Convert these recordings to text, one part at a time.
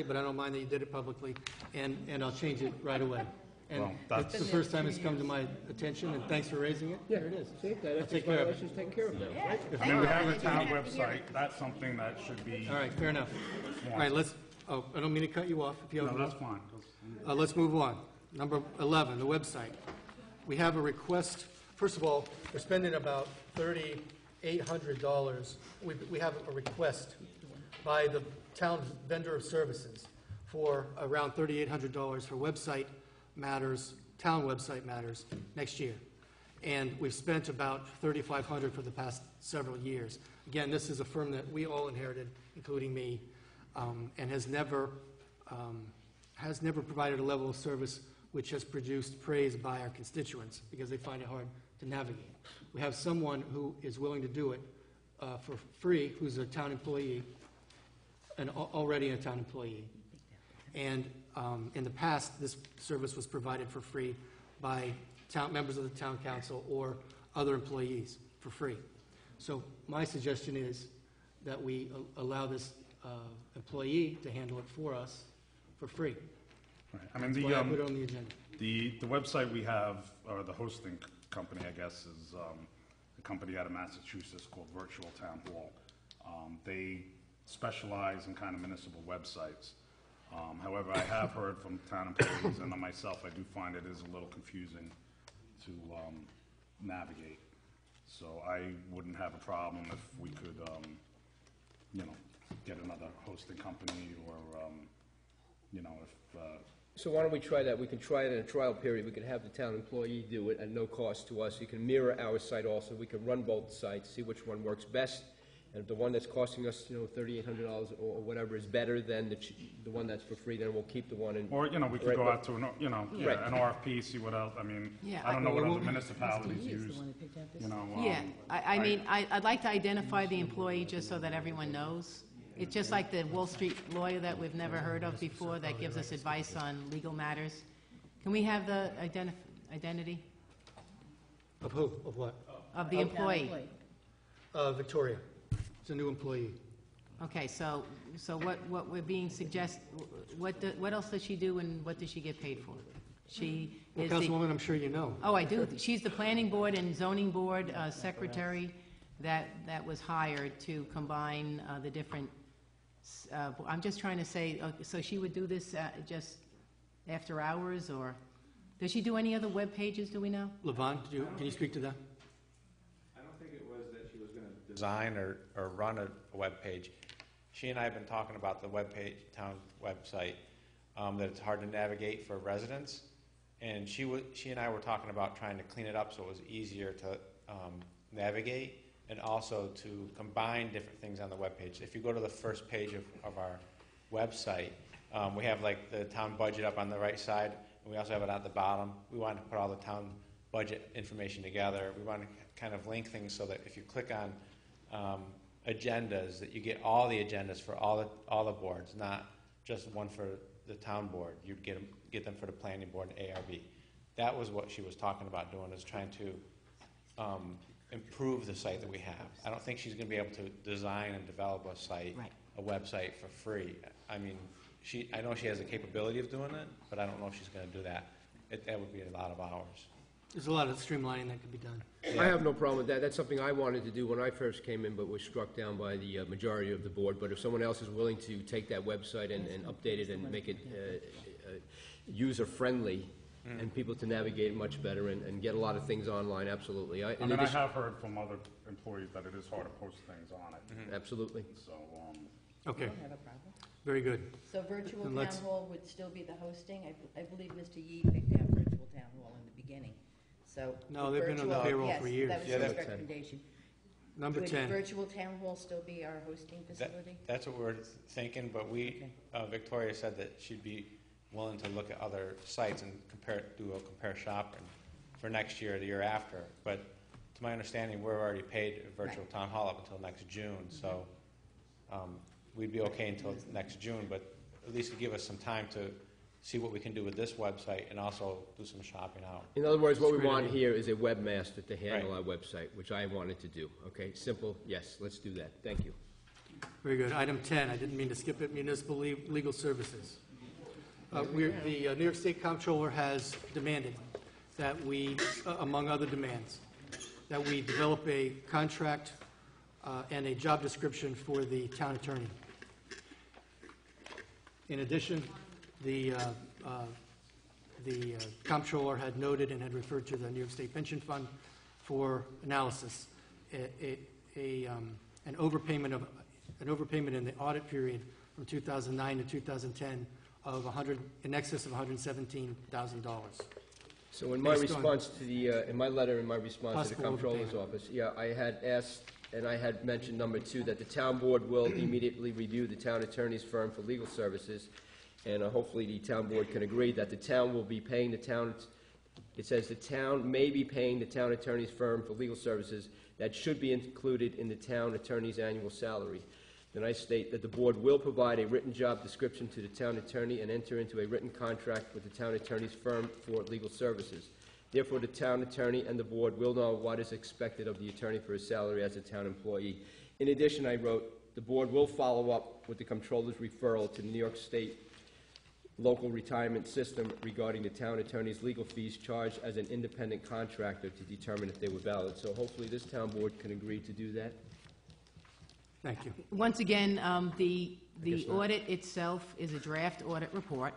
but I don't mind that you did it publicly, and I'll change it right away. And Well, that's- it's the first time it's come to my attention, and thanks for raising it. Yeah, There it is. see, that I'll take care of it. violation's taken care of now, right? I mean, we have a town website, that's something that should be, All right, fair enough. All right, I don't mean to cut you off if you have no, more. that's fine. Let's move on. Number 11, the website. We have a request. First of all, we're spending about $3,800. We have a request by the town vendor of services for around $3,800 for website matters, town website matters next year. And we've spent about $3,500 for the past several years. Again, this is a firm that we all inherited, including me, and has never provided a level of service which has produced praise by our constituents because they find it hard to navigate. We have someone who is willing to do it for free, who's a town employee, and already a town employee. And in the past, this service was provided for free by members of the town council or other employees for free. So my suggestion is that we allow this employee to handle it for us for free. Right. I mean, That's why I put it on the agenda. the website we have, or the hosting company, I guess, is a company out of Massachusetts called Virtual Town Hall. They specialize in kind of municipal websites. However, I have heard from town employees and myself, I do find it is a little confusing to navigate. So I wouldn't have a problem if we could, get another hosting company or, if So why don't we try that? We can try it in a trial period. We can have the town employee do it at no cost to us. You can mirror our site also. We can run both sites, see which one works best. And if the one that's costing us, $3,800 or whatever is better than the one that's for free, then we'll keep the one. or, we could Right, go but- out to, Right. an RFP, see what else, I mean, Yeah, I don't know what well, other municipalities use, Yeah, I mean, I'd like to identify the employee just so that everyone knows. It's just like the Wall Street lawyer that we've never heard of before that gives us advice on legal matters. Can we have the identity Of who? Of what? of the employee? Victoria. It's a new employee. Okay, so what we're being what else does she do and what does she get paid for? She Well, is the... Councilwoman, I'm sure you know. Oh, I do. She's the planning board and zoning board secretary that was hired to combine the different, I'm just trying to say, so she would do this just after hours, or does she do any other web pages, do we know? Levon, can you speak to that? I don't think it was that she was going to design or run a web page. She and I have been talking about the web page, town website, that it's hard to navigate for residents. And she and I were talking about trying to clean it up so it was easier to navigate, and also to combine different things on the web page. If you go to the first page of our website, we have like the town budget up on the right side, and we also have it at the bottom. We wanted to put all the town budget information together. We want to kind of link things so that if you click on agendas, that you get all the agendas for all the boards, not just one for the town board. You'd get them for the planning board and ARB. That was what she was talking about doing, is trying to improve the site that we have. I don't think she's going to be able to design and develop a site, Right. a website for free. I mean, I know she has the capability of doing it, but I don't know if she's going to do that. That would be a lot of hours. There's a lot of streamlining that could be done. I have no problem with that. That's something I wanted to do when I first came in, but was struck down by the majority of the board. But if someone else is willing to take that website and update it and make it user-friendly and people to navigate it much better and get a lot of things online, absolutely. I mean, I have heard from other employees that it is hard to post things on it, Absolutely. so, Okay, very good. So virtual And town let's- hall would still be the hosting? I believe Mr. Yee picked out virtual town hall in the beginning, so. No, would they've been on the virtual- payroll yes, for years. that was Yeah, his that's- recommendation. Number Would 10. virtual town hall still be our hosting facility? That's what we're thinking, but Victoria said that she'd be willing to look at other sites and do a compare shop for next year or the year after. But to my understanding, we're already paid a virtual Right. town hall up until next June, so we'd be okay until next June, but at least to give us some time to see what we can do with this website and also do some shopping out. In other words, what we Great want idea. here is a webmaster to handle Right. our website, which I wanted to do. Okay, simple, yes, let's do that. Thank you. Very good. Item 10, I didn't mean to skip it, municipal legal services. The New York State Comptroller has demanded that we, among other demands, that we develop a contract and a job description for the town attorney. In addition, the Comptroller had noted and had referred to the New York State Pension Fund for analysis. An overpayment in the audit period from 2009 to 2010 of in excess of $117,000. So in my Based on- response to the, in my letter, in my response to the Possible Comptroller's overpayment. office, yeah, I had asked, and I had mentioned number 2, that the town board will immediately review the town attorney's firm for legal services, and hopefully the town board can agree that the town will be paying the town, it says the town may be paying the town attorney's firm for legal services that should be included in the town attorney's annual salary. Then I state that the board will provide a written job description to the town attorney and enter into a written contract with the town attorney's firm for legal services. Therefore, the town attorney and the board will know what is expected of the attorney for his salary as a town employee. In addition, I wrote, the board will follow up with the Comptroller's referral to the New York State local retirement system regarding the town attorney's legal fees charged as an independent contractor to determine if they were valid. So hopefully this town board can agree to do that. Thank you. Once again, the audit itself is a draft audit report,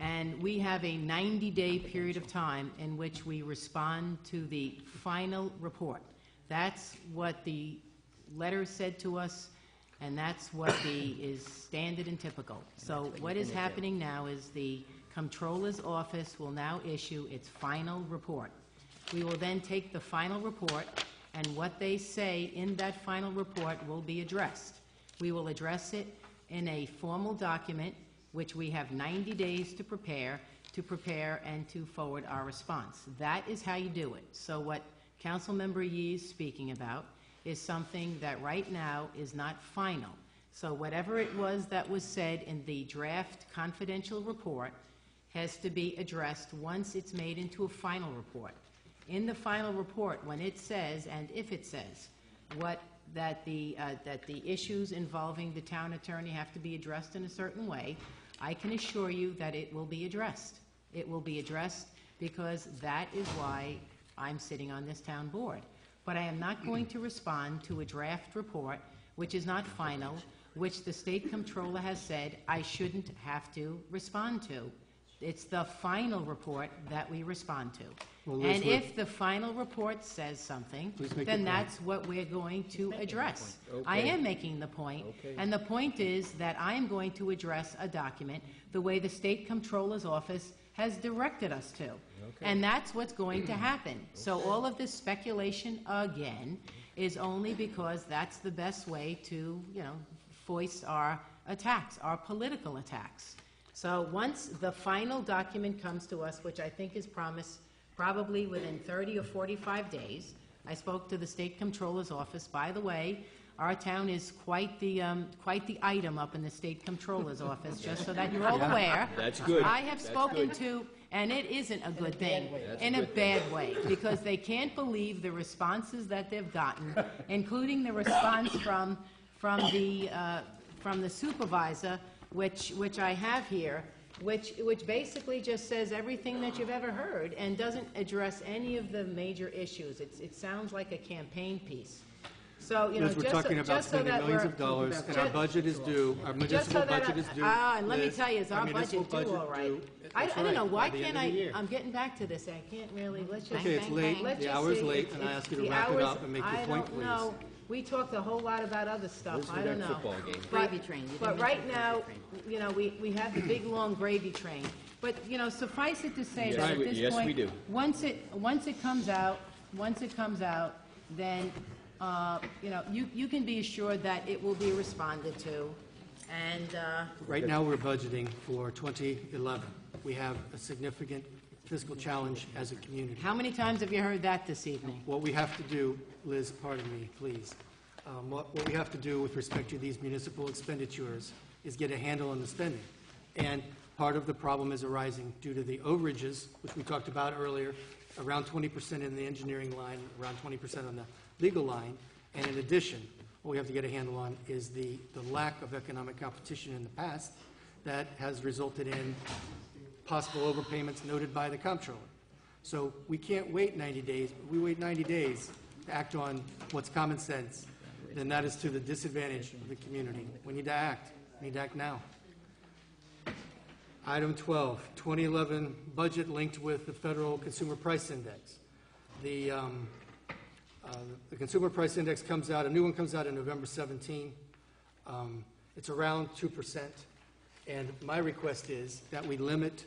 and we have a 90-day period of time in which we respond to the final report. That's what the letter said to us, and that's what is standard and typical. So what is happening now is the Comptroller's office will now issue its final report. We will then take the final report, and what they say in that final report will be addressed. We will address it in a formal document, which we have 90 days to prepare and to forward our response. That is how you do it. So what Councilmember Yee is speaking about is something that right now is not final. So whatever it was that was said in the draft confidential report has to be addressed once it's made into a final report. In the final report, when it says, and if it says, that the issues involving the town attorney have to be addressed in a certain way, I can assure you that it will be addressed. It will be addressed because that is why I'm sitting on this town board. But I am not going to respond to a draft report, which is not final, which the State Comptroller has said I shouldn't have to respond to. It's the final report that we respond to. Well, Liz, And if the final report says something, Please make then your point. that's what we're going to address. Okay. I am making the point, Okay. and the point is that I am going to address a document the way the State Comptroller's office has directed us to. And that's what's going to happen. So all of this speculation, again, is only because that's the best way to, foist our attacks, our political attacks. So once the final document comes to us, which I think is promised probably within 30 or 45 days, I spoke to the State Comptroller's office. By the way, our town is quite the item up in the State Comptroller's office, just so that you're all aware. That's good. I have That's spoken good. to, and it isn't a good thing, That's in a a good thing. bad way, because they can't believe the responses that they've gotten, including the response from the supervisor, which I have here, which basically just says everything that you've ever heard and doesn't address any of the major issues. It sounds like a campaign piece. So, Liz, we're talking about spending millions of dollars, and our budget is due, our municipal budget is due. And let me Liz, tell you, is our municipal budget due all right? due- I that's don't know, right, why by the can't end of the year. I'm getting back to this, I can't really, let's just. Okay, it's late, let's the just hour's see, late, and I ask you to the wrap it hours- up and make your point, I don't please. know, we talked a whole lot about other stuff, Where's I the don't next know. football game? Gravy train. You didn't But mention right the now, gravy train. we have the big, long gravy train. But, suffice it to say Yes, that at we- this yes, point. we do. Once it comes out, then, you can be assured that it will be responded to. And, Right now, we're budgeting for 2011. We have a significant fiscal challenge as a community. how many times have you heard that this evening? What we have to do, Liz, pardon me, please, what we have to do with respect to these municipal expenditures is get a handle on the spending. And part of the problem is arising due to the overages, which we talked about earlier, around 20% in the engineering line, around 20% on the legal line. And in addition, what we have to get a handle on is the lack of economic competition in the past that has resulted in possible overpayments noted by the comptroller. So we can't wait 90 days. If we wait 90 days to act on what's common sense, then that is to the disadvantage of the community. We need to act. We need to act now. Item 12, 2011 budget linked with the Federal Consumer Price Index. The Consumer Price Index comes out, a new one comes out on November 17. It's around 2%. And my request is that we limit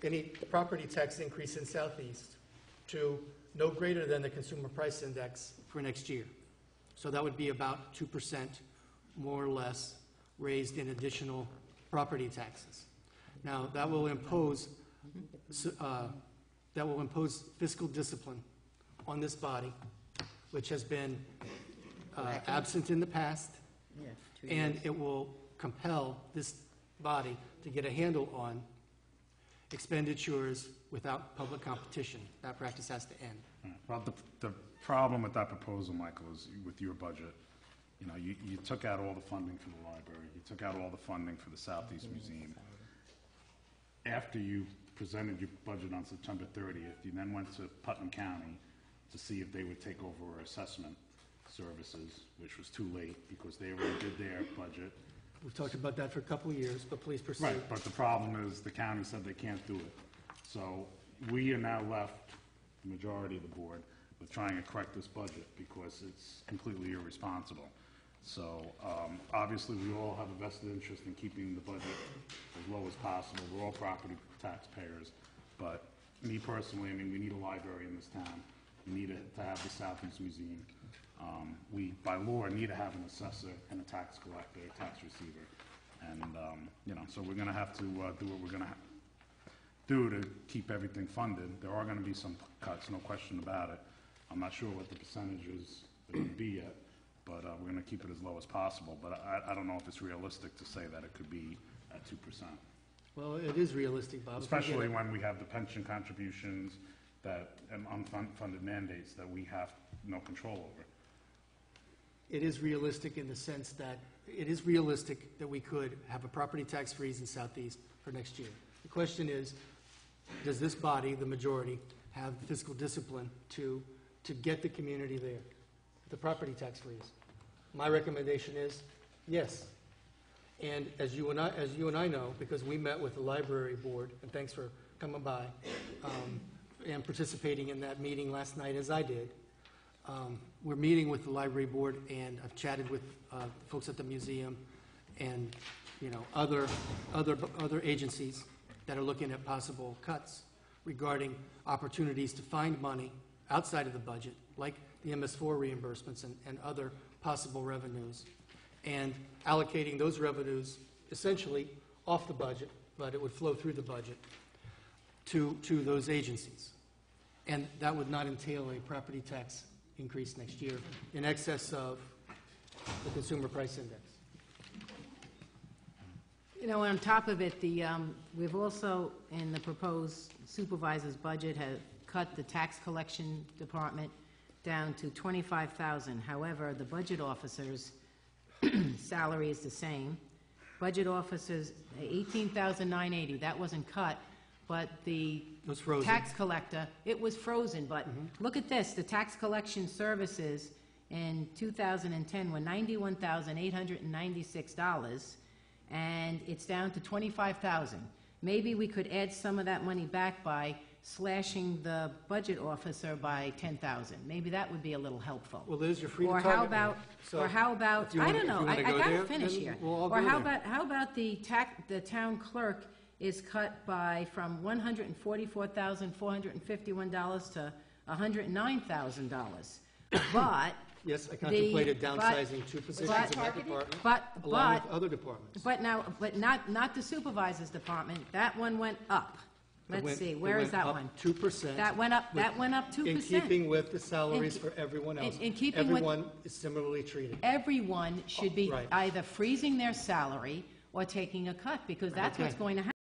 any property tax increase in Southeast to no greater than the Consumer Price Index for next year. So that would be about 2%, more or less, raised in additional property taxes. Now, that will impose fiscal discipline on this body, which has been absent in the past, Yeah, 2 and years. it will compel this body to get a handle on expenditures without public competition. That practice has to end. Well, the problem with that proposal, Michael, is with your budget, you took out all the funding for the library, you took out all the funding for the Southeast Museum. After you presented your budget on September 30th, you then went to Putnam County to see if they would take over our assessment services, which was too late because they already did their budget. We've talked about that for a couple of years, but please proceed. Right, but the problem is the county said they can't do it. So we are now left, the majority of the board, with trying to correct this budget because it's completely irresponsible. So obviously, we all have a vested interest in keeping the budget as low as possible. We're all property taxpayers. But me personally, I mean, we need a library in this town. We need to have the Southeast Museum. We, by law, need to have an assessor and a tax collector, a tax receiver. And, so we're going to have to do what we're going to do to keep everything funded. There are going to be some cuts, no question about it. I'm not sure what the percentages are going to be yet, but we're going to keep it as low as possible. But I don't know if it's realistic to say that it could be at 2%. Well, it is realistic, Bob. Especially when we have the pension contributions and unfunded mandates that we have no control over. It is realistic in the sense that it is realistic that we could have a property tax freeze in Southeast for next year. The question is, does this body, the majority, have fiscal discipline to get the community there, the property tax freeze? My recommendation is yes. And as you and I know, because we met with the library board, and thanks for coming by and participating in that meeting last night as I did. We're meeting with the library board, and I've chatted with folks at the museum and other agencies that are looking at possible cuts regarding opportunities to find money outside of the budget, like the MS4 reimbursements and other possible revenues, and allocating those revenues essentially off the budget, but it would flow through the budget to those agencies. And that would not entail a property tax increase next year in excess of the Consumer Price Index. On top of it, we've also, in the proposed supervisor's budget, have cut the tax collection department down to $25,000. However, the budget officer's salary is the same. Budget officers, $18,980. That wasn't cut, but the It was frozen. tax collector, it was frozen. But look at this: the tax collection services in 2010 were $91,896, and it's down to $25,000. Maybe we could add some of that money back by slashing the budget officer by $10,000. Maybe that would be a little helpful. Well, Liz, you're free to Or target how me. about, So, or how about, if you I wanna- don't if know, you I wanna go gotta there, finish then here. we'll all Or go how there. about the town clerk is cut by, from $144,451 to $109,000. But, Yes, I contemplated but- downsizing two positions in that department, along with other departments. but not the supervisor's department, that one went up. Let's see, where is that one? It went up 2%. That went up 2%. In keeping with the salaries for everyone else. in keeping with- Everyone is similarly treated. Everyone should be Right. either freezing their salary or taking a cut, because that's what's Okay. going to happen.